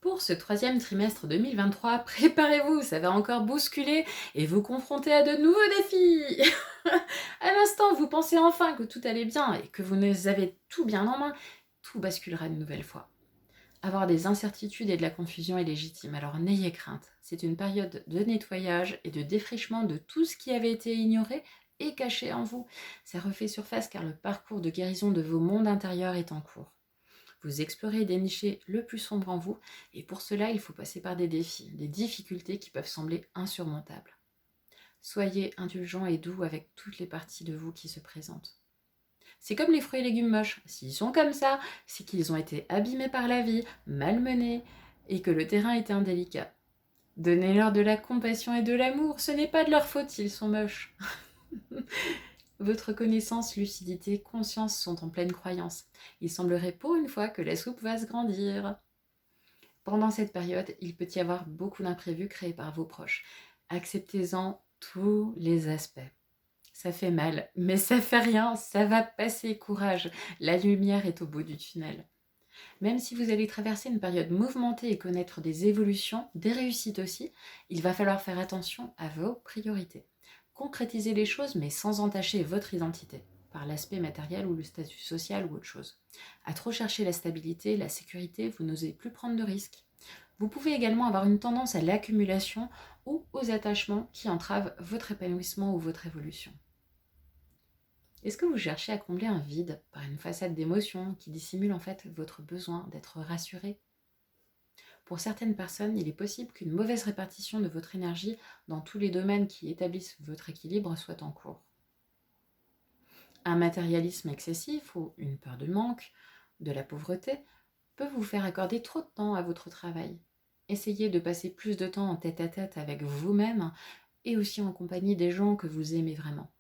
Pour ce troisième trimestre 2023, préparez-vous, ça va encore bousculer et vous confronter à de nouveaux défis. À l'instant, vous pensez enfin que tout allait bien et que vous avez tout bien en main, tout basculera une nouvelle fois. Avoir des incertitudes et de la confusion est légitime, alors n'ayez crainte. C'est une période de nettoyage et de défrichement de tout ce qui avait été ignoré et caché en vous. Ça refait surface car le parcours de guérison de vos mondes intérieurs est en cours. Vous explorez et dénichez le plus sombre en vous, et pour cela, il faut passer par des défis, des difficultés qui peuvent sembler insurmontables. Soyez indulgent et doux avec toutes les parties de vous qui se présentent. C'est comme les fruits et légumes moches. S'ils sont comme ça, c'est qu'ils ont été abîmés par la vie, malmenés, et que le terrain était indélicat. Donnez-leur de la compassion et de l'amour, ce n'est pas de leur faute s'ils sont moches. Votre connaissance, lucidité, conscience sont en pleine croyance. Il semblerait pour une fois que la soupe va se grandir. Pendant cette période, il peut y avoir beaucoup d'imprévus créés par vos proches. Acceptez-en tous les aspects. Ça fait mal, mais ça fait rien, ça va passer, courage. La lumière est au bout du tunnel. Même si vous allez traverser une période mouvementée et connaître des évolutions, des réussites aussi, il va falloir faire attention à vos priorités. Concrétisez les choses, mais sans entacher votre identité, par l'aspect matériel ou le statut social ou autre chose. À trop chercher la stabilité, la sécurité, vous n'osez plus prendre de risques. Vous pouvez également avoir une tendance à l'accumulation ou aux attachements qui entravent votre épanouissement ou votre évolution. Est-ce que vous cherchez à combler un vide par une façade d'émotion qui dissimule en fait votre besoin d'être rassuré? Pour certaines personnes, il est possible qu'une mauvaise répartition de votre énergie dans tous les domaines qui établissent votre équilibre soit en cours. Un matérialisme excessif ou une peur de manque, de la pauvreté, peut vous faire accorder trop de temps à votre travail. Essayez de passer plus de temps en tête-à-tête avec vous-même et aussi en compagnie des gens que vous aimez vraiment.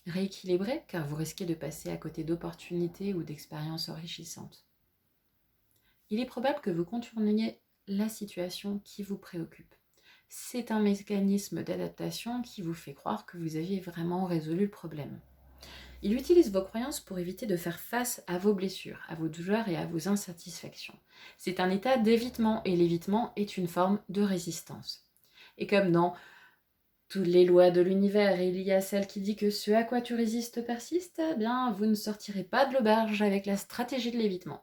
Rééquilibrez car vous risquez de passer à côté d'opportunités ou d'expériences enrichissantes. Il est probable que vous contourniez la situation qui vous préoccupe. C'est un mécanisme d'adaptation qui vous fait croire que vous aviez vraiment résolu le problème. Il utilise vos croyances pour éviter de faire face à vos blessures, à vos douleurs et à vos insatisfactions. C'est un état d'évitement et l'évitement est une forme de résistance. Et comme dans toutes les lois de l'univers, il y a celle qui dit que ce à quoi tu résistes persiste, eh bien, vous ne sortirez pas de l'auberge avec la stratégie de l'évitement.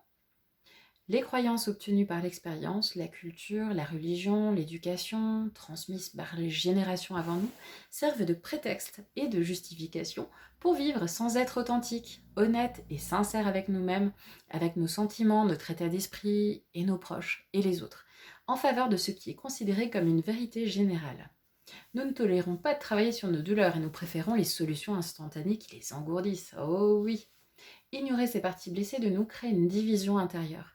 Les croyances obtenues par l'expérience, la culture, la religion, l'éducation, transmises par les générations avant nous, servent de prétexte et de justification pour vivre sans être authentique, honnête et sincère avec nous-mêmes, avec nos sentiments, notre état d'esprit et nos proches et les autres, en faveur de ce qui est considéré comme une vérité générale. Nous ne tolérons pas de travailler sur nos douleurs et nous préférons les solutions instantanées qui les engourdissent. Oh oui! Ignorer ces parties blessées de nous crée une division intérieure.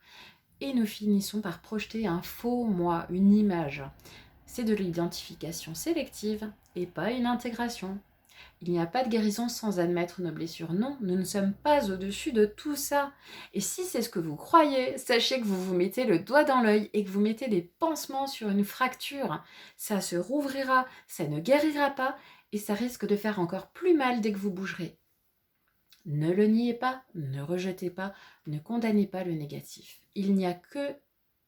Et nous finissons par projeter un faux moi, une image. C'est de l'identification sélective et pas une intégration. Il n'y a pas de guérison sans admettre nos blessures. Non, nous ne sommes pas au-dessus de tout ça. Et si c'est ce que vous croyez, sachez que vous vous mettez le doigt dans l'œil et que vous mettez des pansements sur une fracture. Ça se rouvrira, ça ne guérira pas et ça risque de faire encore plus mal dès que vous bougerez. Ne le niez pas, ne rejetez pas, ne condamnez pas le négatif. Il n'y a que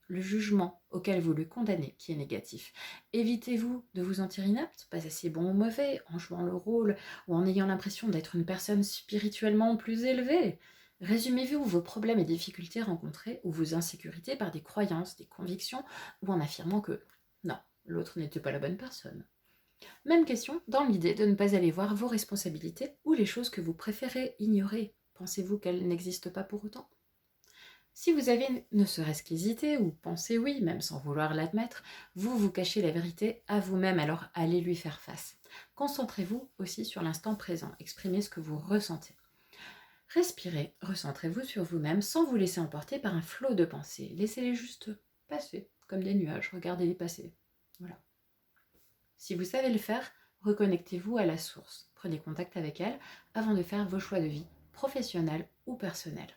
le jugement auquel vous le condamnez qui est négatif. Évitez-vous de vous sentir inapte, pas assez bon ou mauvais, en jouant le rôle ou en ayant l'impression d'être une personne spirituellement plus élevée. Résumez-vous vos problèmes et difficultés rencontrés ou vos insécurités par des croyances, des convictions ou en affirmant que non, l'autre n'était pas la bonne personne. Même question dans l'idée de ne pas aller voir vos responsabilités ou les choses que vous préférez ignorer. Pensez-vous qu'elles n'existent pas pour autant? Si vous avez ne serait-ce qu'hésité ou pensé oui, même sans vouloir l'admettre, vous vous cachez la vérité à vous-même, alors allez lui faire face. Concentrez-vous aussi sur l'instant présent, exprimez ce que vous ressentez. Respirez, recentrez-vous sur vous-même sans vous laisser emporter par un flot de pensées. Laissez-les juste passer, comme des nuages, regardez-les passer. Voilà. Si vous savez le faire, reconnectez-vous à la source. Prenez contact avec elle avant de faire vos choix de vie, professionnels ou personnels.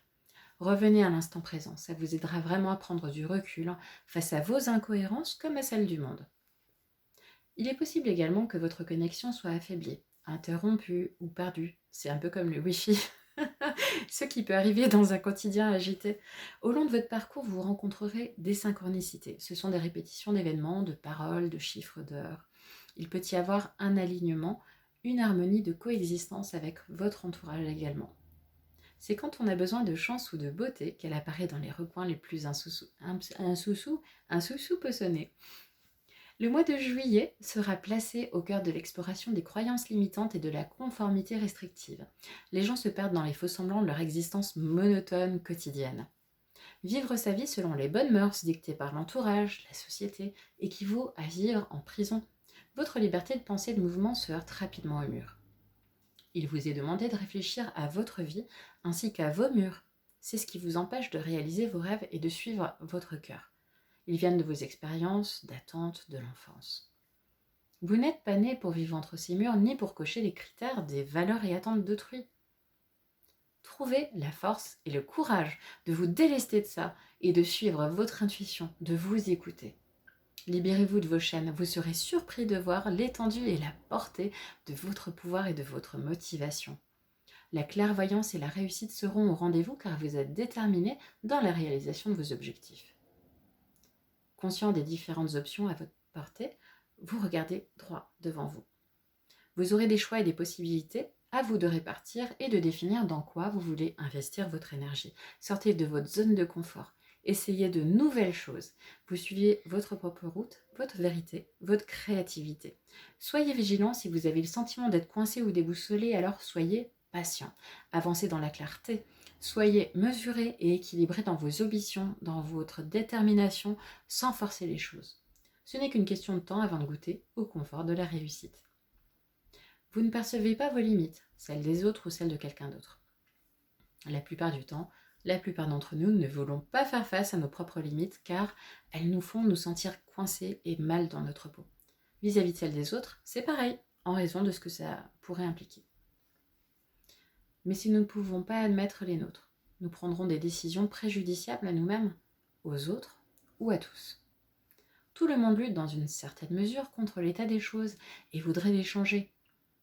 Revenez à l'instant présent, ça vous aidera vraiment à prendre du recul face à vos incohérences comme à celles du monde. Il est possible également que votre connexion soit affaiblie, interrompue ou perdue. C'est un peu comme le Wi-Fi. Ce qui peut arriver dans un quotidien agité. Au long de votre parcours, vous rencontrerez des synchronicités. Ce sont des répétitions d'événements, de paroles, de chiffres, d'heures. Il peut y avoir un alignement, une harmonie de coexistence avec votre entourage également. C'est quand on a besoin de chance ou de beauté qu'elle apparaît dans les recoins les plus insoupçonnés. Le mois de juillet sera placé au cœur de l'exploration des croyances limitantes et de la conformité restrictive. Les gens se perdent dans les faux-semblants de leur existence monotone quotidienne. Vivre sa vie selon les bonnes mœurs dictées par l'entourage, la société, équivaut à vivre en prison. Votre liberté de pensée et de mouvement se heurte rapidement au mur. Il vous est demandé de réfléchir à votre vie ainsi qu'à vos murs. C'est ce qui vous empêche de réaliser vos rêves et de suivre votre cœur. Ils viennent de vos expériences, d'attentes, de l'enfance. Vous n'êtes pas né pour vivre entre ces murs, ni pour cocher les critères des valeurs et attentes d'autrui. Trouvez la force et le courage de vous délester de ça et de suivre votre intuition, de vous écouter. Libérez-vous de vos chaînes, vous serez surpris de voir l'étendue et la portée de votre pouvoir et de votre motivation. La clairvoyance et la réussite seront au rendez-vous car vous êtes déterminé dans la réalisation de vos objectifs. Conscient des différentes options à votre portée, vous regardez droit devant vous. Vous aurez des choix et des possibilités, à vous de répartir et de définir dans quoi vous voulez investir votre énergie. Sortez de votre zone de confort, essayez de nouvelles choses. Vous suivez votre propre route, votre vérité, votre créativité. Soyez vigilant si vous avez le sentiment d'être coincé ou déboussolé, alors soyez patient. Avancez dans la clarté. Soyez mesuré et équilibré dans vos ambitions, dans votre détermination, sans forcer les choses. Ce n'est qu'une question de temps avant de goûter au confort de la réussite. Vous ne percevez pas vos limites, celles des autres ou celles de quelqu'un d'autre. La plupart du temps, la plupart d'entre nous ne voulons pas faire face à nos propres limites car elles nous font nous sentir coincés et mal dans notre peau. Vis-à-vis de celles des autres, c'est pareil, en raison de ce que ça pourrait impliquer. Mais si nous ne pouvons pas admettre les nôtres, nous prendrons des décisions préjudiciables à nous-mêmes, aux autres ou à tous. Tout le monde lutte dans une certaine mesure contre l'état des choses et voudrait les changer.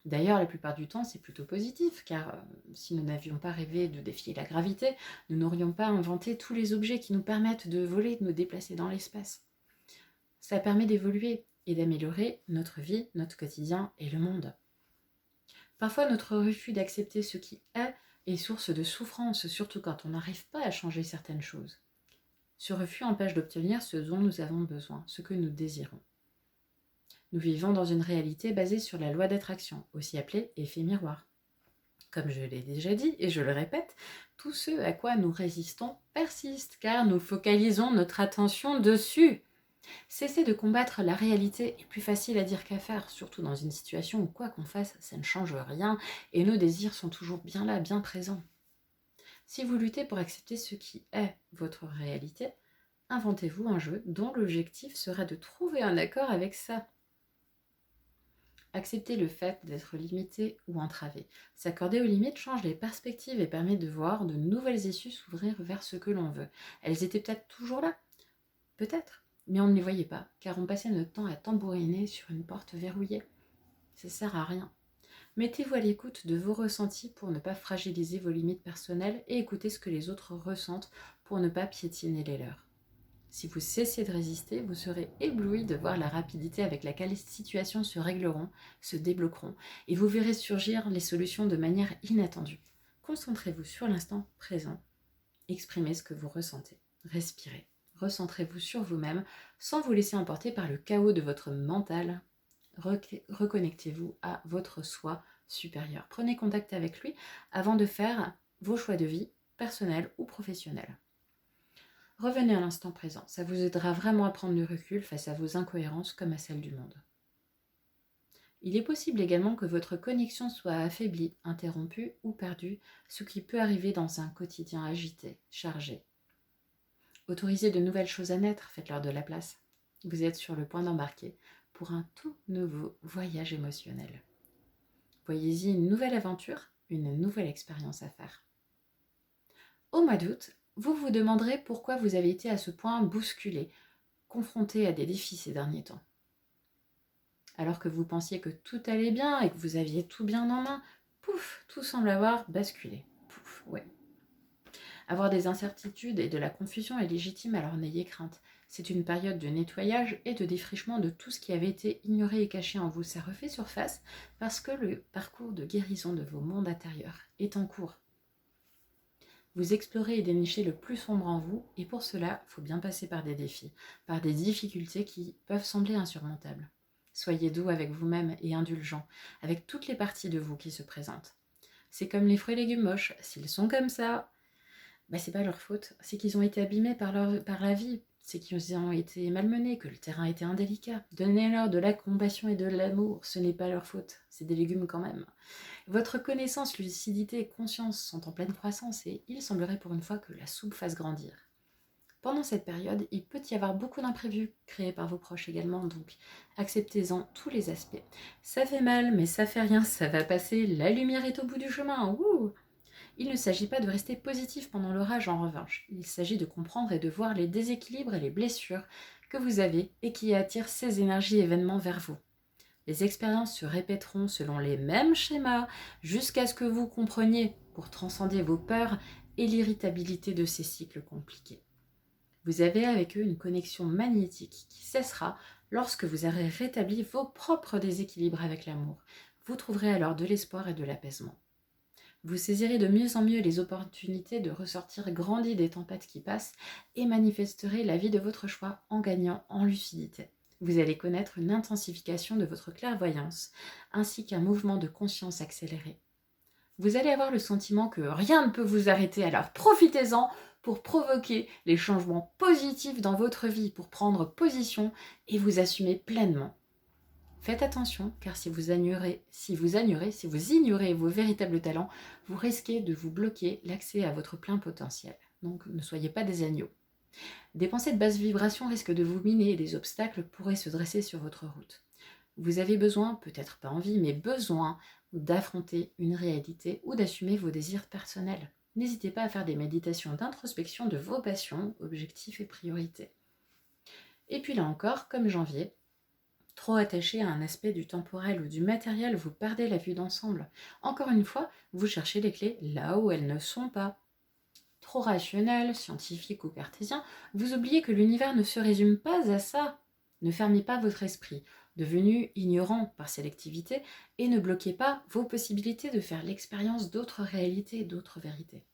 D'ailleurs, la plupart du temps, c'est plutôt positif, car si nous n'avions pas rêvé de défier la gravité, nous n'aurions pas inventé tous les objets qui nous permettent de voler, de nous déplacer dans l'espace. Ça permet d'évoluer et d'améliorer notre vie, notre quotidien et le monde. Parfois, notre refus d'accepter ce qui est source de souffrance, surtout quand on n'arrive pas à changer certaines choses. Ce refus empêche d'obtenir ce dont nous avons besoin, ce que nous désirons. Nous vivons dans une réalité basée sur la loi d'attraction, aussi appelée effet miroir. Comme je l'ai déjà dit et je le répète, tout ce à quoi nous résistons persiste car nous focalisons notre attention dessus. Cesser de combattre la réalité est plus facile à dire qu'à faire, surtout dans une situation où quoi qu'on fasse, ça ne change rien et nos désirs sont toujours bien là, bien présents. Si vous luttez pour accepter ce qui est votre réalité, inventez-vous un jeu dont l'objectif sera de trouver un accord avec ça. Accepter le fait d'être limité ou entravé. S'accorder aux limites change les perspectives et permet de voir de nouvelles issues s'ouvrir vers ce que l'on veut. Elles étaient peut-être toujours là, peut-être, mais on ne les voyait pas, car on passait notre temps à tambouriner sur une porte verrouillée. Ça sert à rien. Mettez-vous à l'écoute de vos ressentis pour ne pas fragiliser vos limites personnelles et écoutez ce que les autres ressentent pour ne pas piétiner les leurs. Si vous cessez de résister, vous serez ébloui de voir la rapidité avec laquelle les situations se régleront, se débloqueront, et vous verrez surgir les solutions de manière inattendue. Concentrez-vous sur l'instant présent. Exprimez ce que vous ressentez. Respirez. Recentrez-vous sur vous-même sans vous laisser emporter par le chaos de votre mental. Reconnectez-vous à votre soi supérieur. Prenez contact avec lui avant de faire vos choix de vie, personnels ou professionnels. Revenez à l'instant présent, ça vous aidera vraiment à prendre du recul face à vos incohérences comme à celles du monde. Il est possible également que votre connexion soit affaiblie, interrompue ou perdue, ce qui peut arriver dans un quotidien agité, chargé. Autorisez de nouvelles choses à naître, faites-leur de la place. Vous êtes sur le point d'embarquer pour un tout nouveau voyage émotionnel. Voyez-y une nouvelle aventure, une nouvelle expérience à faire. Au mois d'août, vous vous demanderez pourquoi vous avez été à ce point bousculé, confronté à des défis ces derniers temps. Alors que vous pensiez que tout allait bien et que vous aviez tout bien en main, pouf, tout semble avoir basculé. Pouf. Ouais. Avoir des incertitudes et de la confusion est légitime, alors n'ayez crainte. C'est une période de nettoyage et de défrichement de tout ce qui avait été ignoré et caché en vous. Ça refait surface parce que le parcours de guérison de vos mondes intérieurs est en cours. Vous explorez et dénichez le plus sombre en vous, et pour cela, il faut bien passer par des défis, par des difficultés qui peuvent sembler insurmontables. Soyez doux avec vous-même et indulgent, avec toutes les parties de vous qui se présentent. C'est comme les fruits et légumes moches, s'ils sont comme ça, c'est pas leur faute, c'est qu'ils ont été abîmés par la vie, c'est qu'ils ont été malmenés, que le terrain était indélicat. Donnez-leur de la compassion et de l'amour, ce n'est pas leur faute, c'est des légumes quand même. Votre connaissance, lucidité et conscience sont en pleine croissance et il semblerait pour une fois que la soupe fasse grandir. Pendant cette période, il peut y avoir beaucoup d'imprévus créés par vos proches également, donc acceptez-en tous les aspects. Ça fait mal, mais ça fait rien, ça va passer, la lumière est au bout du chemin, wouh! Il ne s'agit pas de rester positif pendant l'orage en revanche, il s'agit de comprendre et de voir les déséquilibres et les blessures que vous avez et qui attirent ces énergies et événements vers vous. Les expériences se répéteront selon les mêmes schémas jusqu'à ce que vous compreniez pour transcender vos peurs et l'irritabilité de ces cycles compliqués. Vous avez avec eux une connexion magnétique qui cessera lorsque vous aurez rétabli vos propres déséquilibres avec l'amour. Vous trouverez alors de l'espoir et de l'apaisement. Vous saisirez de mieux en mieux les opportunités de ressortir grandi des tempêtes qui passent et manifesterez la vie de votre choix en gagnant en lucidité. Vous allez connaître une intensification de votre clairvoyance ainsi qu'un mouvement de conscience accéléré. Vous allez avoir le sentiment que rien ne peut vous arrêter, alors profitez-en pour provoquer les changements positifs dans votre vie, pour prendre position et vous assumer pleinement. Faites attention, car si vous ignorez vos véritables talents, vous risquez de vous bloquer l'accès à votre plein potentiel. Donc ne soyez pas des agneaux. Des pensées de basse vibration risquent de vous miner et des obstacles pourraient se dresser sur votre route. Vous avez besoin, peut-être pas envie, mais besoin d'affronter une réalité ou d'assumer vos désirs personnels. N'hésitez pas à faire des méditations d'introspection de vos passions, objectifs et priorités. Et puis là encore, comme janvier, trop attaché à un aspect du temporel ou du matériel, vous perdez la vue d'ensemble. Encore une fois, vous cherchez les clés là où elles ne sont pas. Trop rationnel, scientifique ou cartésien, vous oubliez que l'univers ne se résume pas à ça. Ne fermez pas votre esprit, devenu ignorant par sélectivité, et ne bloquez pas vos possibilités de faire l'expérience d'autres réalités, d'autres vérités.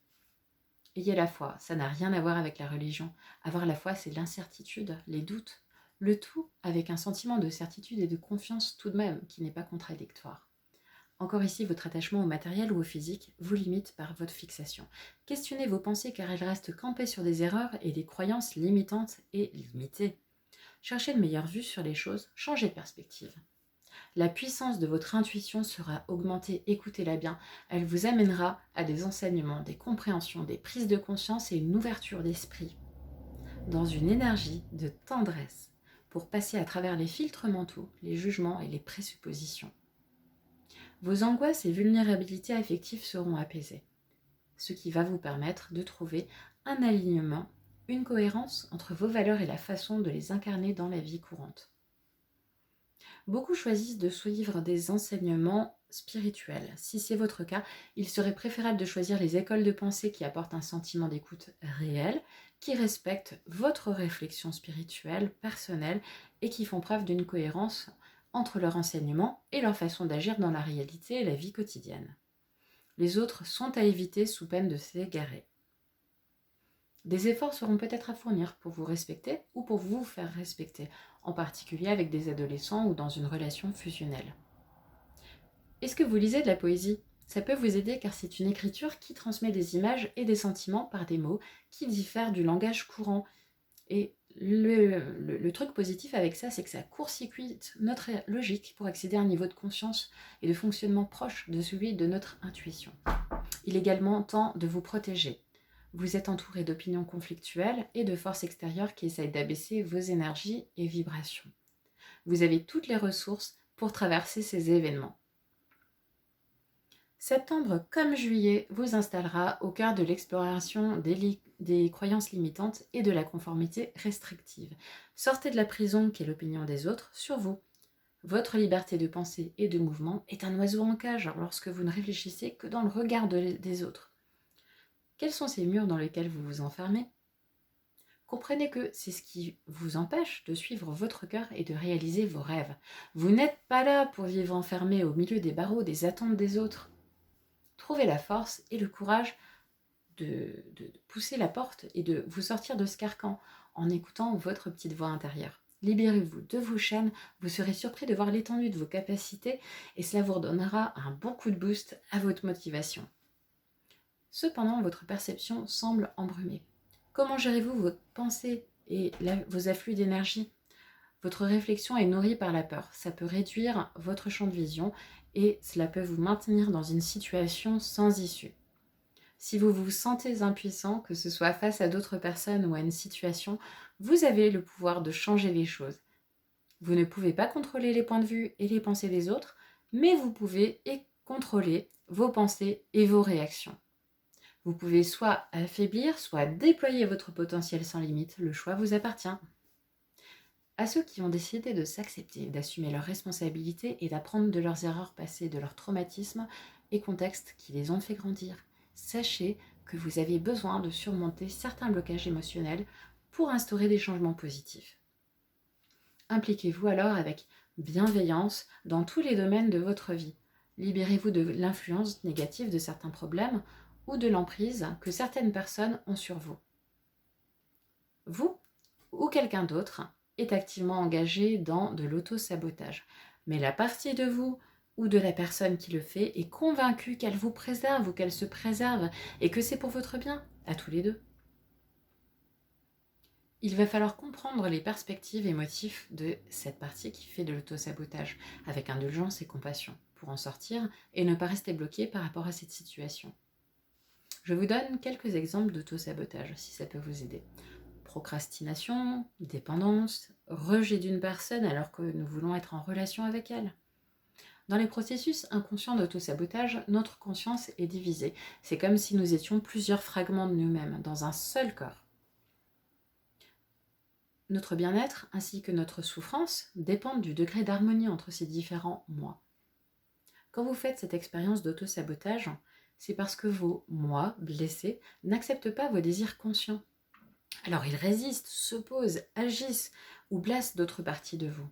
Ayez la foi, ça n'a rien à voir avec la religion. Avoir la foi, c'est l'incertitude, les doutes. Le tout avec un sentiment de certitude et de confiance tout de même, qui n'est pas contradictoire. Encore ici, votre attachement au matériel ou au physique vous limite par votre fixation. Questionnez vos pensées car elles restent campées sur des erreurs et des croyances limitantes et limitées. Cherchez une meilleure vue sur les choses, changez de perspective. La puissance de votre intuition sera augmentée, écoutez-la bien. Elle vous amènera à des enseignements, des compréhensions, des prises de conscience et une ouverture d'esprit. Dans une énergie de tendresse, pour passer à travers les filtres mentaux, les jugements et les présuppositions. Vos angoisses et vulnérabilités affectives seront apaisées, ce qui va vous permettre de trouver un alignement, une cohérence entre vos valeurs et la façon de les incarner dans la vie courante. Beaucoup choisissent de suivre des enseignements spirituels. Si c'est votre cas, il serait préférable de choisir les écoles de pensée qui apportent un sentiment d'écoute réel, qui respectent votre réflexion spirituelle, personnelle et qui font preuve d'une cohérence entre leur enseignement et leur façon d'agir dans la réalité et la vie quotidienne. Les autres sont à éviter sous peine de s'égarer. Des efforts seront peut-être à fournir pour vous respecter ou pour vous faire respecter, en particulier avec des adolescents ou dans une relation fusionnelle. Est-ce que vous lisez de la poésie ? Ça peut vous aider car c'est une écriture qui transmet des images et des sentiments par des mots qui diffèrent du langage courant. Et le truc positif avec ça, c'est que ça court-circuite notre logique pour accéder à un niveau de conscience et de fonctionnement proche de celui de notre intuition. Il est également temps de vous protéger. Vous êtes entouré d'opinions conflictuelles et de forces extérieures qui essayent d'abaisser vos énergies et vibrations. Vous avez toutes les ressources pour traverser ces événements. Septembre comme juillet vous installera au cœur de l'exploration des croyances limitantes et de la conformité restrictive. Sortez de la prison qu'est l'opinion des autres sur vous. Votre liberté de pensée et de mouvement est un oiseau en cage lorsque vous ne réfléchissez que dans le regard des autres. Quels sont ces murs dans lesquels vous vous enfermez? Comprenez que c'est ce qui vous empêche de suivre votre cœur et de réaliser vos rêves. Vous n'êtes pas là pour vivre enfermé au milieu des barreaux des attentes des autres. Trouvez la force et le courage de pousser la porte et de vous sortir de ce carcan en écoutant votre petite voix intérieure. Libérez-vous de vos chaînes, vous serez surpris de voir l'étendue de vos capacités et cela vous redonnera un bon coup de boost à votre motivation. Cependant, votre perception semble embrumée. Comment gérez-vous vos pensées et vos afflux d'énergie? Votre réflexion est nourrie par la peur. Ça peut réduire votre champ de vision et cela peut vous maintenir dans une situation sans issue. Si vous vous sentez impuissant, que ce soit face à d'autres personnes ou à une situation, vous avez le pouvoir de changer les choses. Vous ne pouvez pas contrôler les points de vue et les pensées des autres, mais vous pouvez contrôler vos pensées et vos réactions. Vous pouvez soit affaiblir, soit déployer votre potentiel sans limite. Le choix vous appartient. À ceux qui ont décidé de s'accepter, d'assumer leurs responsabilités et d'apprendre de leurs erreurs passées, de leurs traumatismes et contextes qui les ont fait grandir, sachez que vous avez besoin de surmonter certains blocages émotionnels pour instaurer des changements positifs. Impliquez-vous alors avec bienveillance dans tous les domaines de votre vie. Libérez-vous de l'influence négative de certains problèmes ou de l'emprise que certaines personnes ont sur vous. Vous ou quelqu'un d'autre est activement engagé dans de l'auto-sabotage. Mais la partie de vous ou de la personne qui le fait est convaincue qu'elle vous préserve ou qu'elle se préserve et que c'est pour votre bien, à tous les deux. Il va falloir comprendre les perspectives et motifs de cette partie qui fait de l'auto-sabotage, avec indulgence et compassion, pour en sortir et ne pas rester bloqué par rapport à cette situation. Je vous donne quelques exemples d'auto-sabotage, si ça peut vous aider. Procrastination, dépendance, rejet d'une personne alors que nous voulons être en relation avec elle. Dans les processus inconscients d'auto-sabotage, notre conscience est divisée. C'est comme si nous étions plusieurs fragments de nous-mêmes dans un seul corps. Notre bien-être ainsi que notre souffrance dépendent du degré d'harmonie entre ces différents moi. Quand vous faites cette expérience d'auto-sabotage, c'est parce que vos moi blessés n'acceptent pas vos désirs conscients. Alors ils résistent, s'opposent, agissent ou blessent d'autres parties de vous.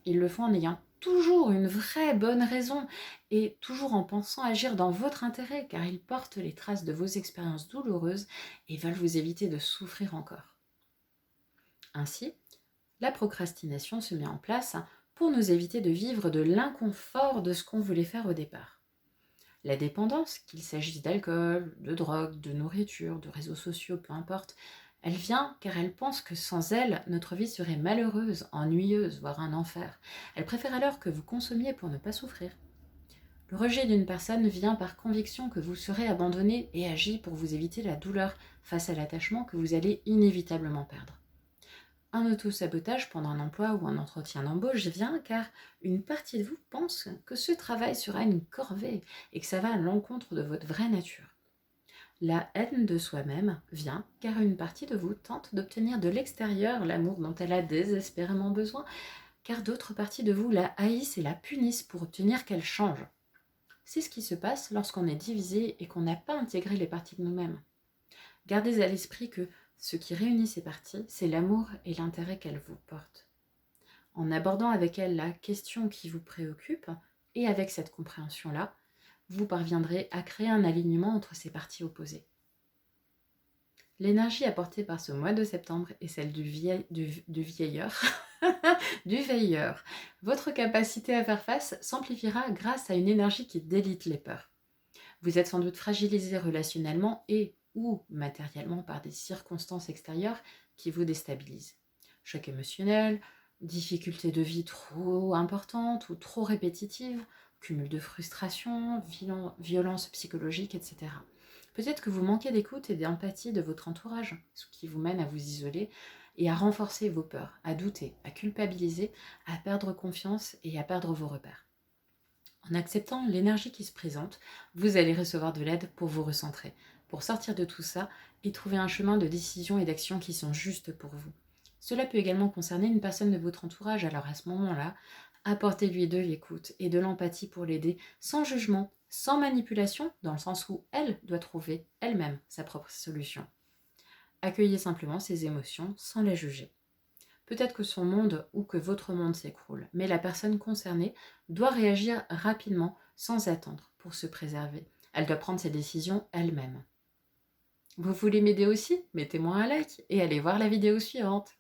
Ils le font en ayant toujours une vraie bonne raison et toujours en pensant agir dans votre intérêt car ils portent les traces de vos expériences douloureuses et veulent vous éviter de souffrir encore. Ainsi, la procrastination se met en place pour nous éviter de vivre de l'inconfort de ce qu'on voulait faire au départ. La dépendance, qu'il s'agisse d'alcool, de drogue, de nourriture, de réseaux sociaux, peu importe, elle vient car elle pense que sans elle, notre vie serait malheureuse, ennuyeuse, voire un enfer. Elle préfère alors que vous consommiez pour ne pas souffrir. Le rejet d'une personne vient par conviction que vous serez abandonné et agit pour vous éviter la douleur face à l'attachement que vous allez inévitablement perdre. Un auto-sabotage pendant un emploi ou un entretien d'embauche vient car une partie de vous pense que ce travail sera une corvée et que ça va à l'encontre de votre vraie nature. La haine de soi-même vient car une partie de vous tente d'obtenir de l'extérieur l'amour dont elle a désespérément besoin, car d'autres parties de vous la haïssent et la punissent pour obtenir qu'elle change. C'est ce qui se passe lorsqu'on est divisé et qu'on n'a pas intégré les parties de nous-mêmes. Gardez à l'esprit que ce qui réunit ces parties, c'est l'amour et l'intérêt qu'elles vous portent. En abordant avec elles la question qui vous préoccupe, et avec cette compréhension-là, vous parviendrez à créer un alignement entre ces parties opposées. L'énergie apportée par ce mois de septembre est celle du vieilleur, du veilleur. Votre capacité à faire face s'amplifiera grâce à une énergie qui délite les peurs. Vous êtes sans doute fragilisé relationnellement et ou matériellement par des circonstances extérieures qui vous déstabilisent. Choc émotionnel, difficultés de vie trop importantes ou trop répétitives, cumul de frustration, violence psychologique, etc. Peut-être que vous manquez d'écoute et d'empathie de votre entourage, ce qui vous mène à vous isoler et à renforcer vos peurs, à douter, à culpabiliser, à perdre confiance et à perdre vos repères. En acceptant l'énergie qui se présente, vous allez recevoir de l'aide pour vous recentrer, pour sortir de tout ça et trouver un chemin de décision et d'action qui sont justes pour vous. Cela peut également concerner une personne de votre entourage, alors à ce moment-là, apportez-lui de l'écoute et de l'empathie pour l'aider, sans jugement, sans manipulation, dans le sens où elle doit trouver elle-même sa propre solution. Accueillez simplement ses émotions sans les juger. Peut-être que son monde ou que votre monde s'écroule, mais la personne concernée doit réagir rapidement sans attendre pour se préserver. Elle doit prendre ses décisions elle-même. Vous voulez m'aider aussi? Mettez-moi un like et allez voir la vidéo suivante.